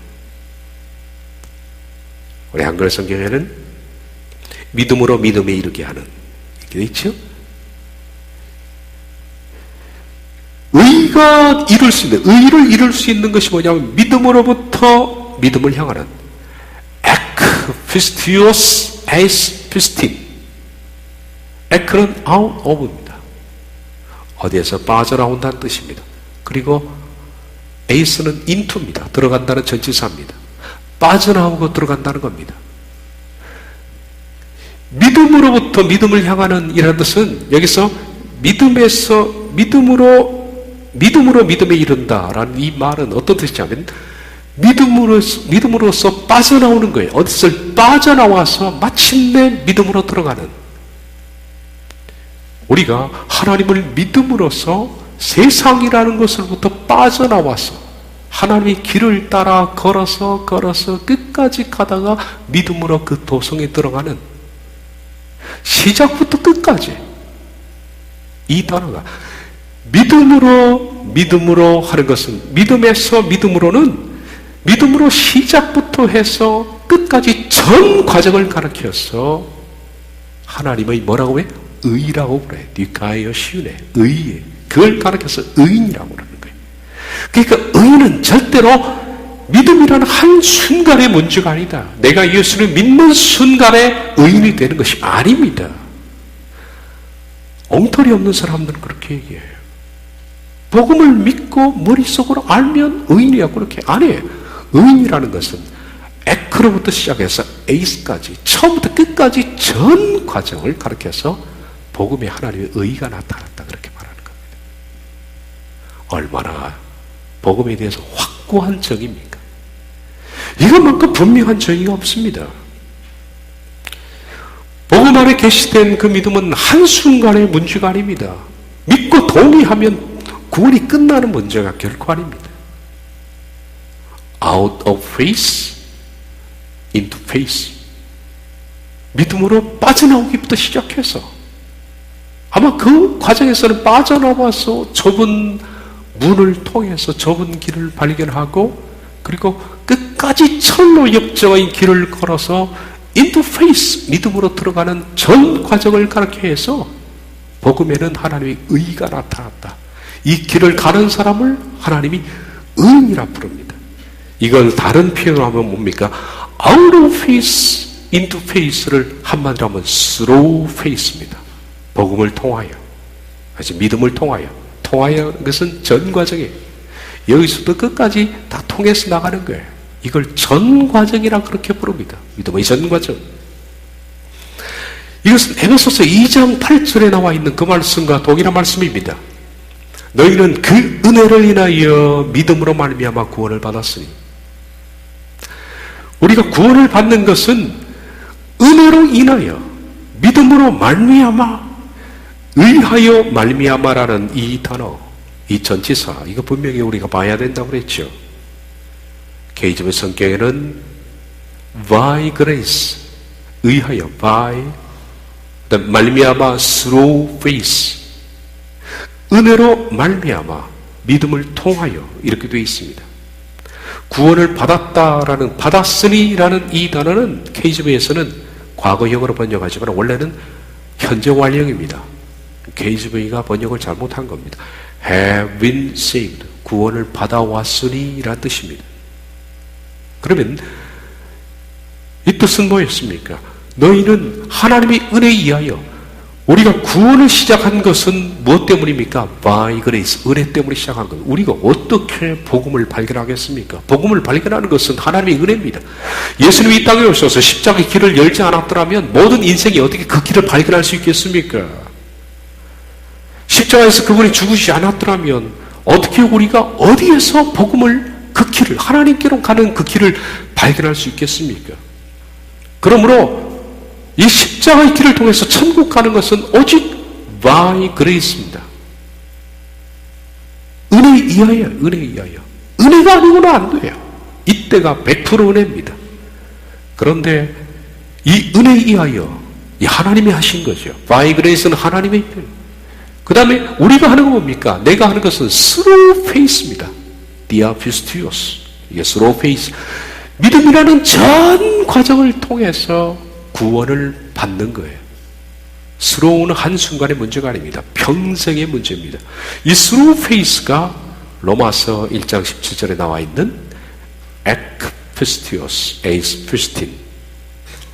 우리 한글 성경에는 믿음으로 믿음에 이르게 하는 이렇게 되어 있죠. 의가 이룰 수 있는, 의를 이룰 수 있는 것이 뭐냐면 믿음으로부터 믿음을 향하는 피스티오스 에이스 피스틴. 에크는 out of입니다. 어디에서 빠져나온다는 뜻입니다. 그리고 에이스는 into입니다. 들어간다는 전치사입니다. 빠져나오고 들어간다는 겁니다. 믿음으로부터 믿음을 향하는 이라는 뜻은 여기서 믿음으로 믿음에 이른다라는 이 말은 어떤 뜻이냐면 믿음으로써 빠져나오는 거예요. 어디서 빠져나와서 마침내 믿음으로 들어가는. 우리가 하나님을 믿음으로써 세상이라는 것으로부터 빠져나와서 하나님의 길을 따라 걸어서 끝까지 가다가 믿음으로 그 도성에 들어가는, 시작부터 끝까지 이 단어가 믿음으로 하는 것은, 믿음에서 믿음으로 시작부터 해서 끝까지 전 과정을 가르쳐서 하나님의 뭐라고 해? 의라고 그래. 디카이어시네. 의에. 그걸 가르쳐서 의인이라고 그러는 거예요. 그러니까 의인은 절대로 믿음이라는 한 순간의 문제가 아니다. 내가 예수를 믿는 순간에 의인이 되는 것이 아닙니다. 엉터리 없는 사람들은 그렇게 얘기해요. 복음을 믿고 머릿속으로 알면 의인이라고 그렇게 안 해요. 의인이라는 것은 에크로부터 시작해서 에이스까지 처음부터 끝까지 전 과정을 가르쳐서 복음의 하나님의 의가 나타났다 그렇게 말하는 겁니다. 얼마나 복음에 대해서 확고한 정의입니까? 이것만큼 분명한 정의가 없습니다. 복음 안에 계시된 그 믿음은 한순간의 문제가 아닙니다. 믿고 동의하면 구원이 끝나는 문제가 결코 아닙니다. Out of faith into faith. 믿음으로 빠져나오기부터 시작해서 아마 그 과정에서는 빠져나와서 좁은 문을 통해서 좁은 길을 발견하고 그리고 끝까지 철로 역적인 길을 걸어서 into faith, 믿음으로 들어가는 전 과정을 가르쳐해서 복음에는 하나님의 의가 나타났다. 이 길을 가는 사람을 하나님이 의인이라 부릅니다. 이걸 다른 표현으로 하면 뭡니까? out of faith into faith를 한마디로 하면 through faith입니다. 복음을 통하여, 아직 믿음을 통하여. 통하여 것은 전 과정이에요. 여기서부터 끝까지 다 통해서 나가는 거예요. 이걸 전 과정이라 그렇게 부릅니다. 믿음의 전 과정. 이것은 에베소서 2장 8절에 나와 있는 그 말씀과 동일한 말씀입니다. 너희는 그 은혜를 인하여 믿음으로 말미암아 구원을 받았으니. 우리가 구원을 받는 것은 은혜로 인하여 믿음으로 말미암아, 의하여 말미암아라는 이 단어, 이 전치사, 이거 분명히 우리가 봐야 된다고 그랬죠. 개인적인 성경에는 by grace, 의하여, by, 말미암아 through faith, 은혜로 말미암아 믿음을 통하여, 이렇게 되어 있습니다. 구원을 받았다라는, 받았으니라는 이 단어는 KJV에서는 과거형으로 번역하지만 원래는 현재 완료형입니다. KJV가 번역을 잘못한 겁니다. have been saved, 구원을 받아왔으니 라는 뜻입니다. 그러면 이 뜻은 뭐였습니까? 너희는 하나님의 은혜에 의하여, 우리가 구원을 시작한 것은 무엇 때문입니까? by grace, 은혜 때문에 시작한 것. 우리가 어떻게 복음을 발견하겠습니까? 복음을 발견하는 것은 하나님의 은혜입니다. 예수님이 이 땅에 오셔서 십자가의 길을 열지 않았더라면 모든 인생이 어떻게 그 길을 발견할 수 있겠습니까? 십자가에서 그분이 죽으시지 않았더라면 어떻게 우리가 어디에서 복음을, 그 길을, 하나님께로 가는 그 길을 발견할 수 있겠습니까? 그러므로 이 십자가의 길을 통해서 천국 가는 것은 오직 by grace입니다. 은혜에 의하여, 은혜에 의하여. 은혜가 아니고는 안 돼요. 이때가 100% 은혜입니다. 그런데 이 은혜에 의하여, 이 하나님이 하신 거죠. by grace는 하나님의 일. 그 다음에 우리가 하는 건 뭡니까? 내가 하는 것은 through faith입니다. diapistios. 이게 through faith. 믿음이라는 전 과정을 통해서 구원을 받는 거예요. through는 한순간의 문제가 아닙니다. 평생의 문제입니다. 이 through faith가 로마서 1장 17절에 나와 있는 ekpistios, eis pistin,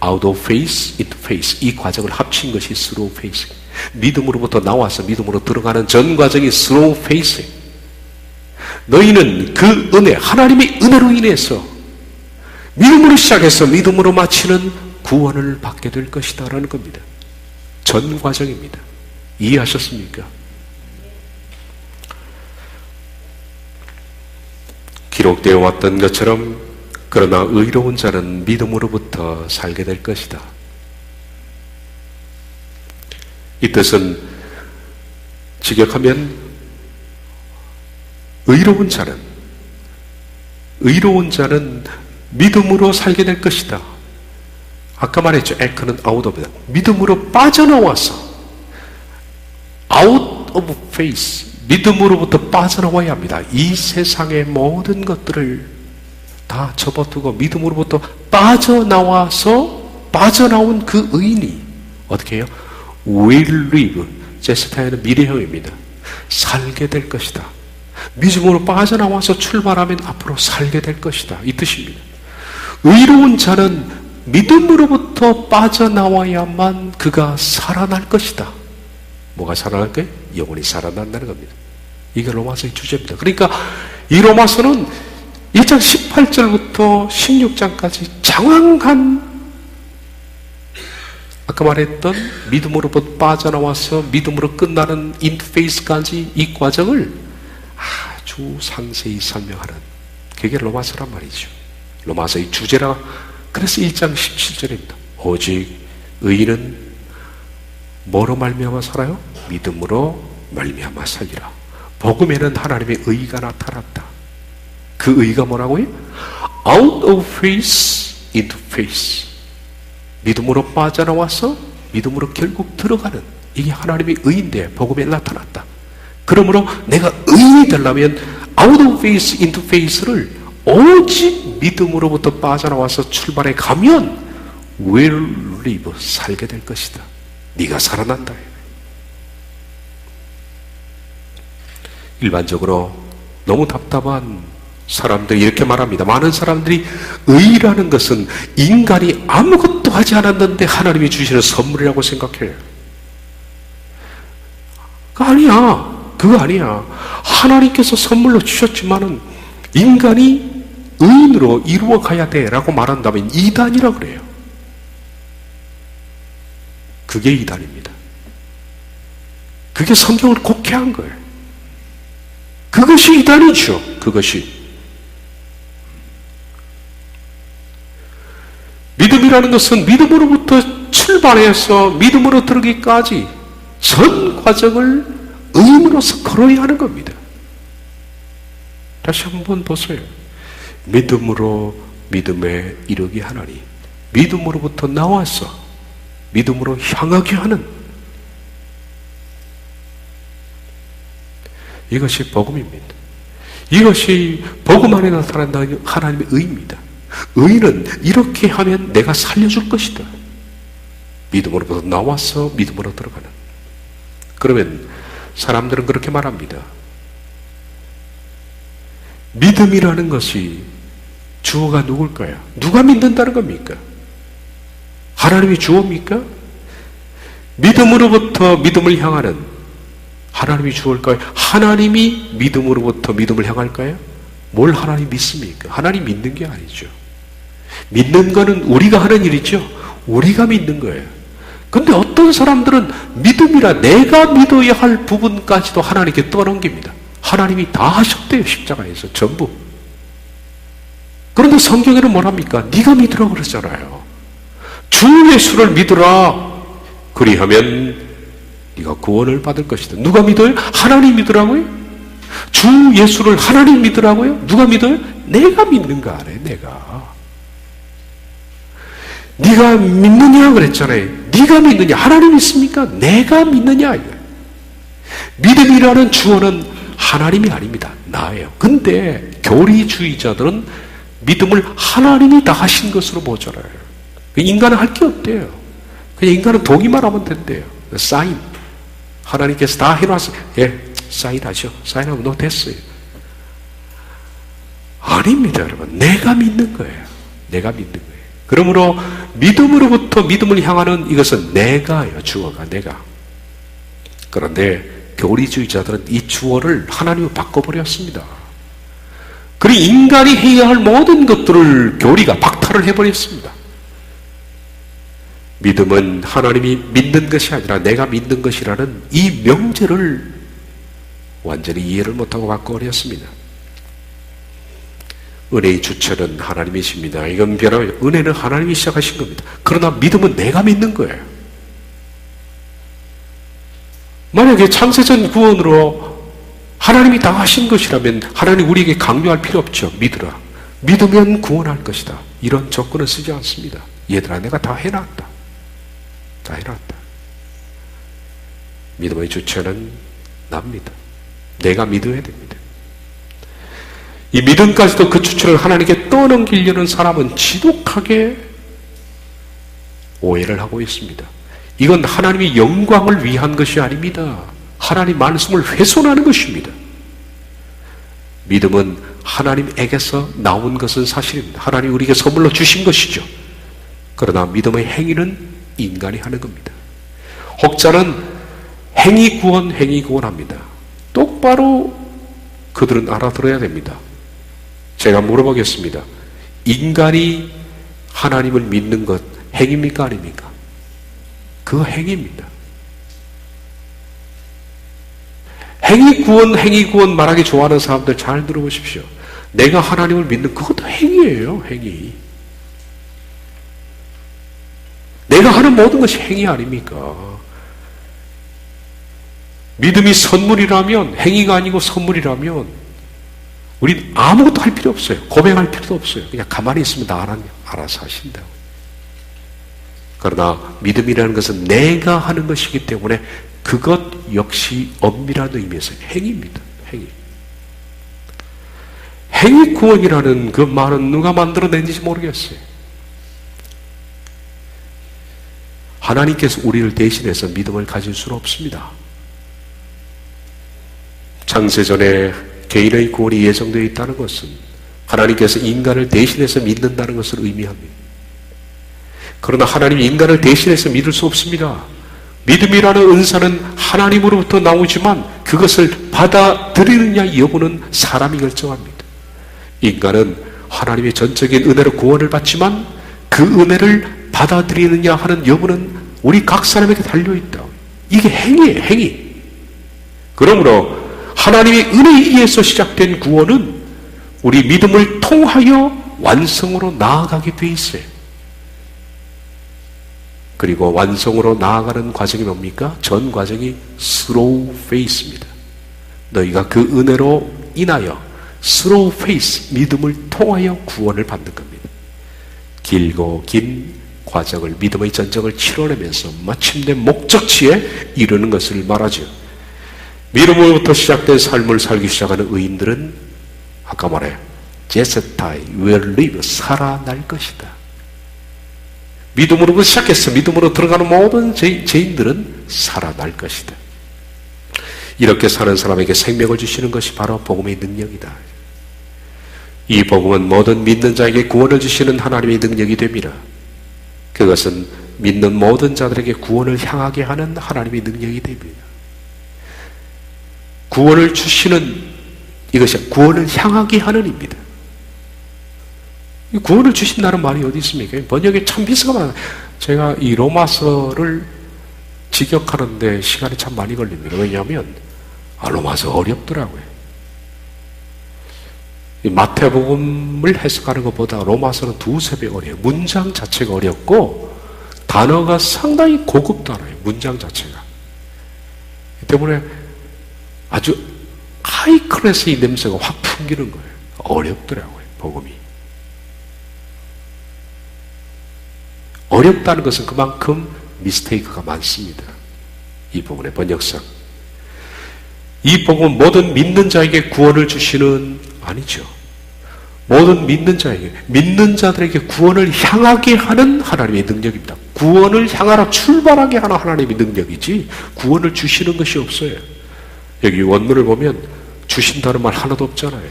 out of faith into faith, 이 과정을 합친 것이 through faith. 믿음으로부터 나와서 믿음으로 들어가는 전 과정이 through faith. 너희는 그 은혜, 하나님의 은혜로 인해서 믿음으로 시작해서 믿음으로 마치는 구원을 받게 될 것이다 라는 겁니다. 전 과정입니다. 이해하셨습니까? 기록되어 왔던 것처럼 그러나 의로운 자는 믿음으로부터 살게 될 것이다. 이 뜻은 직역하면 의로운 자는 믿음으로 살게 될 것이다. 아까 말했죠. 에크는 out of다. 믿음으로 빠져나와서, out of faith, 믿음으로부터 빠져나와야 합니다. 이 세상의 모든 것들을 다 접어두고 믿음으로부터 빠져나온 그 의인이 어떻게 해요? will live, 제스타에는 미래형입니다. 살게 될 것이다. 믿음으로 빠져나와서 출발하면 앞으로 살게 될 것이다. 이 뜻입니다. 의로운 자는 믿음으로부터 빠져나와야만 그가 살아날 것이다. 뭐가 살아날 거예요? 영혼이 살아난다는 겁니다. 이게 로마서의 주제입니다. 그러니까 이 로마서는 1장 18절부터 16장까지 장황한, 아까 말했던 믿음으로부터 빠져나와서 믿음으로 끝나는 인페이스까지 이 과정을 아주 상세히 설명하는, 그게 로마서란 말이죠. 로마서의 주제라. 그래서 1장 17절입니다. 오직 의인은 뭐로 말미암아 살아요? 믿음으로 말미암아 살리라. 복음에는 하나님의 의가 나타났다. 그 의가 뭐라고요? Out of faith into faith. 믿음으로 빠져나와서 믿음으로 결국 들어가는, 이게 하나님의 의인데 복음에 나타났다. 그러므로 내가 의인이 되려면 out of faith into faith를 오직 믿음으로부터 빠져나와서 출발해 가면 will live, 살게 될 것이다. 네가 살아난다. 일반적으로 너무 답답한 사람들이 이렇게 말합니다. 많은 사람들이 의라는 것은 인간이 아무것도 하지 않았는데 하나님이 주시는 선물이라고 생각해요. 그거 아니야. 하나님께서 선물로 주셨지만은 인간이 의인으로 이루어 가야 돼 라고 말한다면 이단이라 그래요. 그게 이단입니다. 그게 성경을 곡해한 거예요. 그것이 이단이죠. 그것이. 믿음이라는 것은 믿음으로부터 출발해서 믿음으로 들어가기까지 전 과정을 의인으로서 걸어야 하는 겁니다. 다시 한번 보세요. 믿음으로 믿음에 이르게 하나니, 믿음으로부터 나와서 믿음으로 향하게 하는, 이것이 복음입니다. 이것이 복음 안에 나타난다는 하나님의 의입니다. 의는 이렇게 하면 내가 살려줄 것이다. 믿음으로부터 나와서 믿음으로 들어가는. 그러면 사람들은 그렇게 말합니다. 믿음이라는 것이 주어가 누굴까요? 누가 믿는다는 겁니까? 하나님이 주어입니까? 믿음으로부터 믿음을 향하는 하나님이 주어일까요? 하나님이 믿음으로부터 믿음을 향할까요? 뭘 하나님 믿습니까? 하나님 믿는 게 아니죠. 믿는 거는 우리가 하는 일이죠. 우리가 믿는 거예요. 근데 어떤 사람들은 믿음이라 내가 믿어야 할 부분까지도 하나님께 떠넘깁니다. 하나님이 다 하셨대요. 십자가에서 전부. 그런데 성경에는 뭐랍니까? 네가 믿으라고 그러잖아요. 주 예수를 믿으라. 그리하면 네가 구원을 받을 것이다. 누가 믿어요? 하나님 믿으라고요? 주 예수를 하나님 믿으라고요? 누가 믿어요? 내가 믿는 거 아니에요. 내가. 네가 믿느냐 그랬잖아요. 네가 믿느냐? 하나님 믿습니까? 내가 믿느냐? 믿음이라는 주어는 하나님이 아닙니다. 나예요. 근데 교리주의자들은 믿음을 하나님이 다 하신 것으로 보잖아요. 인간은 할 게 없대요. 그냥 인간은 동의만 하면 된대요. 사인. 하나님께서 다 해놨어요. 예, 사인하죠. 사인하면 너 됐어요. 아닙니다, 여러분. 내가 믿는 거예요. 내가 믿는 거예요. 그러므로 믿음으로부터 믿음을 향하는 이것은 내가예요. 주어가 내가. 그런데 교리주의자들은 이 주어를 하나님으로 바꿔버렸습니다. 그리고 인간이 해야 할 모든 것들을 교리가 박탈을 해버렸습니다. 믿음은 하나님이 믿는 것이 아니라 내가 믿는 것이라는 이 명제를 완전히 이해를 못하고 바꿔버렸습니다. 은혜의 주체는 하나님이십니다. 이건 변함없이 은혜는 하나님이 시작하신 겁니다. 그러나 믿음은 내가 믿는 거예요. 만약에 창세전 구원으로 하나님이 다 하신 것이라면 하나님 우리에게 강요할 필요 없죠. 믿으라. 믿으면 구원할 것이다. 이런 조건을 쓰지 않습니다. 얘들아, 내가 다 해놨다. 다 해놨다. 믿음의 주체는 납니다. 내가 믿어야 됩니다. 이 믿음까지도 그 주체를 하나님께 떠넘기려는 사람은 지독하게 오해를 하고 있습니다. 이건 하나님의 영광을 위한 것이 아닙니다. 하나님 말씀을 훼손하는 것입니다. 믿음은 하나님에게서 나온 것은 사실입니다. 하나님 우리에게 선물로 주신 것이죠. 그러나 믿음의 행위는 인간이 하는 겁니다. 혹자는 행위 구원합니다. 똑바로 그들은 알아들어야 됩니다. 제가 물어보겠습니다. 인간이 하나님을 믿는 것 행위입니까? 아닙니까? 그 행위입니다. 행위 구원 말하기 좋아하는 사람들 잘 들어보십시오. 내가 하나님을 믿는 그것도 행위예요. 행위. 내가 하는 모든 것이 행위 아닙니까? 믿음이 선물이라면, 행위가 아니고 선물이라면 우린 아무것도 할 필요 없어요. 고백할 필요도 없어요. 그냥 가만히 있으면 다 알아서 하신다고. 그러나 믿음이라는 것은 내가 하는 것이기 때문에 그것 역시 엄밀한 의미에서 행위입니다. 행위. 행위 구원이라는 그 말은 누가 만들어낸지 모르겠어요. 하나님께서 우리를 대신해서 믿음을 가질 수는 없습니다. 창세전에 개인의 구원이 예정되어 있다는 것은 하나님께서 인간을 대신해서 믿는다는 것을 의미합니다. 그러나 하나님이 인간을 대신해서 믿을 수 없습니다. 믿음이라는 은사는 하나님으로부터 나오지만 그것을 받아들이느냐 여부는 사람이 결정합니다. 인간은 하나님의 전적인 은혜로 구원을 받지만 그 은혜를 받아들이느냐 하는 여부는 우리 각 사람에게 달려있다. 이게 행위예요, 행위. 그러므로 하나님의 은혜에 의해서 시작된 구원은 우리 믿음을 통하여 완성으로 나아가게 돼 있어요. 그리고 완성으로 나아가는 과정이 뭡니까? 전 과정이 slow faith입니다. 너희가 그 은혜로 인하여 slow faith, 믿음을 통하여 구원을 받는 겁니다. 길고 긴 과정을, 믿음의 전쟁을 치러내면서 마침내 목적지에 이르는 것을 말하죠. 믿음으로부터 시작된 삶을 살기 시작하는 의인들은 아까 말해 제세타이 will live, 살아날 것이다. 믿음으로부터 시작해서 믿음으로 들어가는 모든 죄인들은 살아날 것이다. 이렇게 사는 사람에게 생명을 주시는 것이 바로 복음의 능력이다. 이 복음은 모든 믿는 자에게 구원을 주시는 하나님의 능력이 됩니다. 그것은 믿는 모든 자들에게 구원을 향하게 하는 하나님의 능력이 됩니다. 구원을 주시는, 이것이 구원을 향하게 하는 입니다. 구원을 주신다는 말이 어디 있습니까? 번역에 참 미스가 많아요. 제가 이 로마서를 직역하는데 시간이 참 많이 걸립니다. 왜냐하면 로마서 어렵더라고요. 이 마태복음을 해석하는 것보다 로마서는 두세 배 어려워요. 문장 자체가 어렵고 단어가 상당히 고급 단어예요. 문장 자체가. 이 때문에 아주 하이 클래스의 냄새가 확 풍기는 거예요. 어렵더라고요, 복음이. 어렵다는 것은 그만큼 미스테이크가 많습니다. 이 부분의 번역상. 이 복음은 모든 믿는 자에게 구원을 주시는, 아니죠. 모든 믿는 자에게, 믿는 자들에게 구원을 향하게 하는 하나님의 능력입니다. 구원을 향하라 출발하게 하는 하나님의 능력이지 구원을 주시는 것이 없어요. 여기 원문을 보면 주신다는 말 하나도 없잖아요.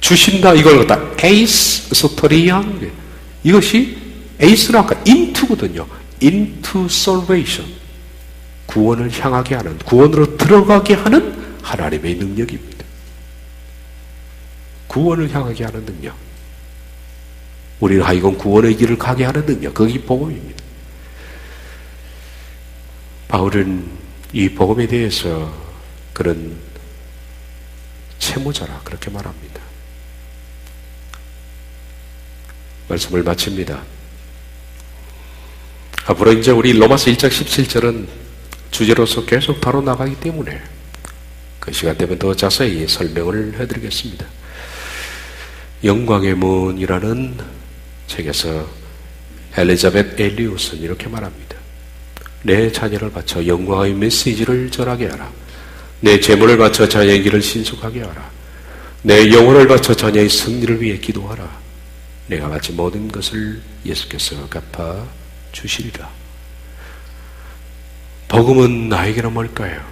주신다 이걸 갖다 에이스 소토리안, 이것이 에이스는 아까 into거든요. into salvation, 구원을 향하게 하는, 구원으로 들어가게 하는 하나님의 능력입니다. 구원을 향하게 하는 능력, 우리를 하여금 구원의 길을 가게 하는 능력, 그게 복음입니다. 바울은 이 복음에 대해서 그런 채무자라 그렇게 말합니다. 말씀을 마칩니다. 앞으로 이제 우리 로마서 1장 17절은 주제로서 계속 다뤄나가기 때문에 그 시간 되면 더 자세히 설명을 해드리겠습니다. 영광의 문이라는 책에서 엘리자벳 엘리엇은 이렇게 말합니다. 내 자녀를 바쳐 영광의 메시지를 전하게 하라. 내 재물을 바쳐 자녀의 길을 신속하게 하라. 내 영혼을 바쳐 자녀의 승리를 위해 기도하라. 내가 바친 모든 것을 예수께서 갚아 주시리라. 복음은 나에게는 뭘까요?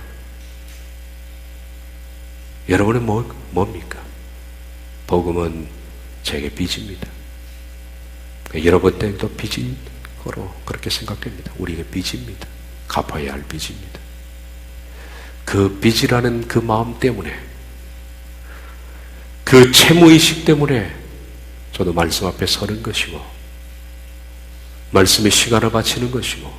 여러분은 뭡니까? 복음은 제게 빚입니다. 여러분 때도 빚인 거로 그렇게 생각됩니다. 우리에게 빚입니다. 갚아야 할 빚입니다. 그 빚이라는 그 마음 때문에, 그 채무의식 때문에 저도 말씀 앞에 서는 것이고, 말씀에 시간을 바치는 것이고,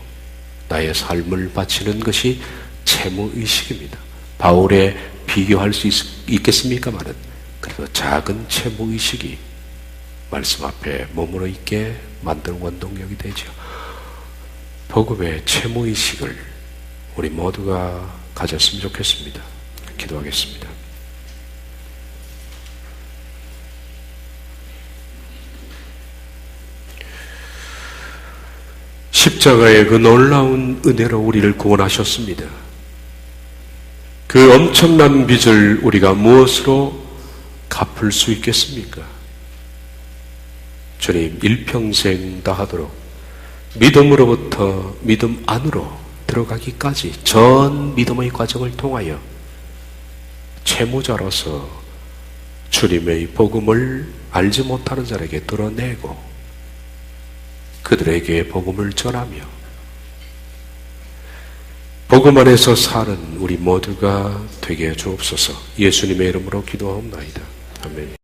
나의 삶을 바치는 것이 채무의식입니다. 바울에 비교할 수 있겠습니까마는 그래도 작은 채무의식이 말씀 앞에 머물러 있게 만드는 원동력이 되죠. 복음의 채무의식을 우리 모두가 가졌으면 좋겠습니다. 기도하겠습니다. 십자가의 그 놀라운 은혜로 우리를 구원하셨습니다. 그 엄청난 빚을 우리가 무엇으로 갚을 수 있겠습니까? 주님, 일평생 다하도록 믿음으로부터 믿음 안으로 들어가기까지 전 믿음의 과정을 통하여 채무자로서 주님의 복음을 알지 못하는 자에게 드러내고 그들에게 복음을 전하며 복음 안에서 사는 우리 모두가 되게 주옵소서. 예수님의 이름으로 기도하옵나이다. 아멘.